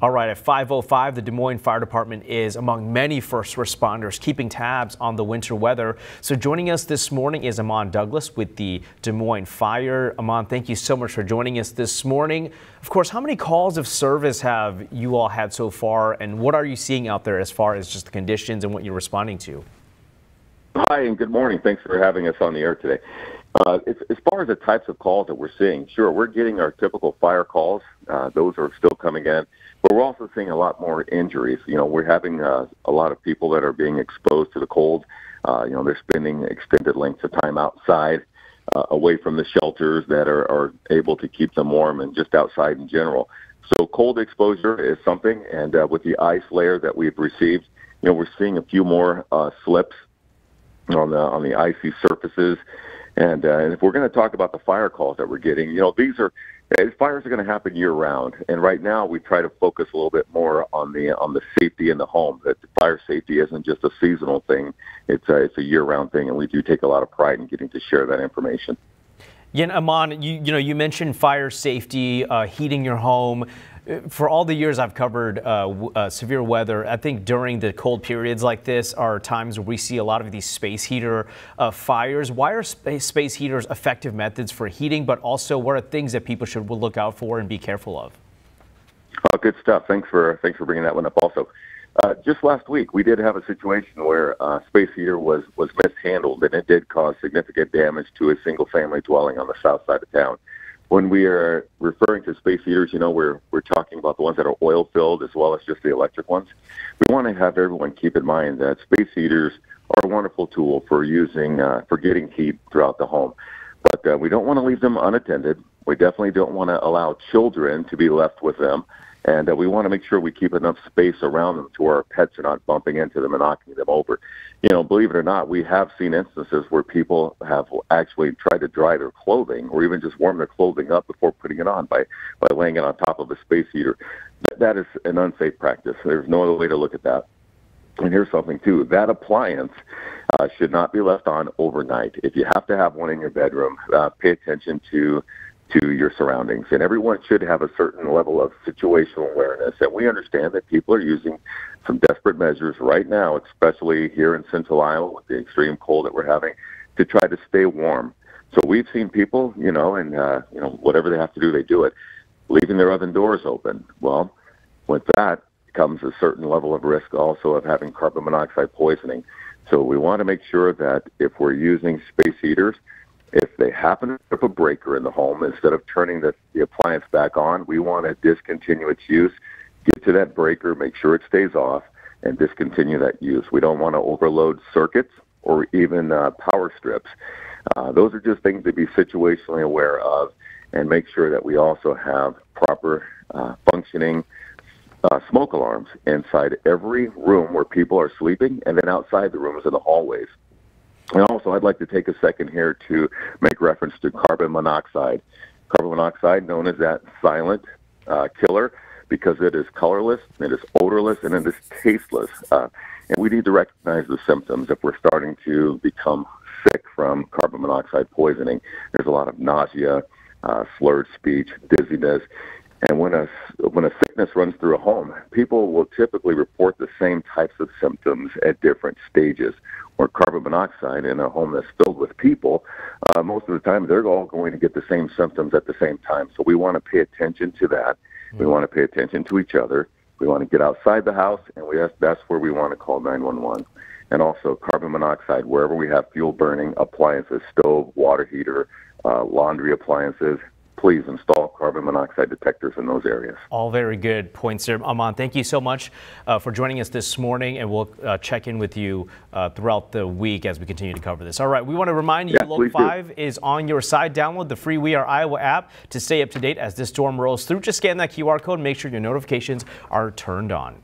All right, at 5:05, the Des Moines Fire Department is among many first responders keeping tabs on the winter weather. So joining us this morning is Ahman Douglass with the Des Moines Fire. Ahman, thank you so much for joining us this morning. Of course, how many calls of service have you all had so far, and what are you seeing out there as far as just the conditions and what you're responding to? Hi, and good morning. Thanks for having us on the air today. As far as the types of calls that we're seeing, sure, we're getting our typical fire calls. Those are still coming in. But we're also seeing a lot more injuries. You know, we're having a lot of people that are being exposed to the cold. They're spending extended lengths of time outside, away from the shelters that are able to keep them warm, and just outside in general. So cold exposure is something, and with the ice layer that we've received, we're seeing a few more slips on the icy surfaces. And if we're going to talk about the fire calls that we're getting, fires are going to happen year round. And right now we try to focus a little bit more on the safety in the home, that fire safety isn't just a seasonal thing. It's a year round thing. And we do take a lot of pride in getting to share that information. Yeah, Ahman, you mentioned fire safety, heating your home. For all the years I've covered severe weather, I think during the cold periods like this are times where we see a lot of these space heater fires. Why are space heaters effective methods for heating, but also what are things that people should look out for and be careful of? Oh, good stuff. Thanks for bringing that one up also. Just last week, we did have a situation where a space heater was mishandled, and it did cause significant damage to a single-family dwelling on the south side of town. When we are referring to space heaters, we're talking about the ones that are oil-filled as well as just the electric ones. We want to have everyone keep in mind that space heaters are a wonderful tool for using for getting heat throughout the home. But we don't want to leave them unattended. We definitely don't want to allow children to be left with them. And we want to make sure we keep enough space around them to where our pets are not bumping into them and knocking them over. Believe it or not, we have seen instances where people have actually tried to dry their clothing or even just warm their clothing up before putting it on by laying it on top of a space heater. That is an unsafe practice. There's no other way to look at that. And here's something, too. That appliance should not be left on overnight. If you have to have one in your bedroom, pay attention to your surroundings. And everyone should have a certain level of situational awareness. And we understand that people are using some desperate measures right now, especially here in central Iowa with the extreme cold that we're having, to try to stay warm. So we've seen people, whatever they have to do, they do it, leaving their oven doors open. Well, with that comes a certain level of risk also of having carbon monoxide poisoning. So we want to make sure that if we're using space heaters, if they happen to have a breaker in the home, instead of turning the appliance back on, we want to discontinue its use, get to that breaker, make sure it stays off, and discontinue that use. We don't want to overload circuits or even power strips. Those are just things to be situationally aware of, and make sure that we also have proper functioning smoke alarms inside every room where people are sleeping, and then outside the rooms in the hallways. And also, I'd like to take a second here to make reference to carbon monoxide. Carbon monoxide, known as that silent killer, because it is colorless, it is odorless, and it is tasteless. And we need to recognize the symptoms if we're starting to become sick from carbon monoxide poisoning. There's a lot of nausea, slurred speech, dizziness. And when a sickness runs through a home, people will typically report the same types of symptoms at different stages. Or carbon monoxide in a home that's filled with people, most of the time they're all going to get the same symptoms at the same time. So we want to pay attention to that. We want to pay attention to each other. We want to get outside the house, and that's where we want to call 911. And also carbon monoxide, wherever we have fuel burning appliances, stove, water heater, laundry appliances, please install carbon monoxide detectors in those areas. All very good points there. Ahman, thank you so much for joining us this morning, and we'll check in with you throughout the week as we continue to cover this. All right, we want to remind you, Local 5 is on your side. Download the free We Are Iowa app to stay up to date as this storm rolls through. Just scan that QR code and make sure your notifications are turned on.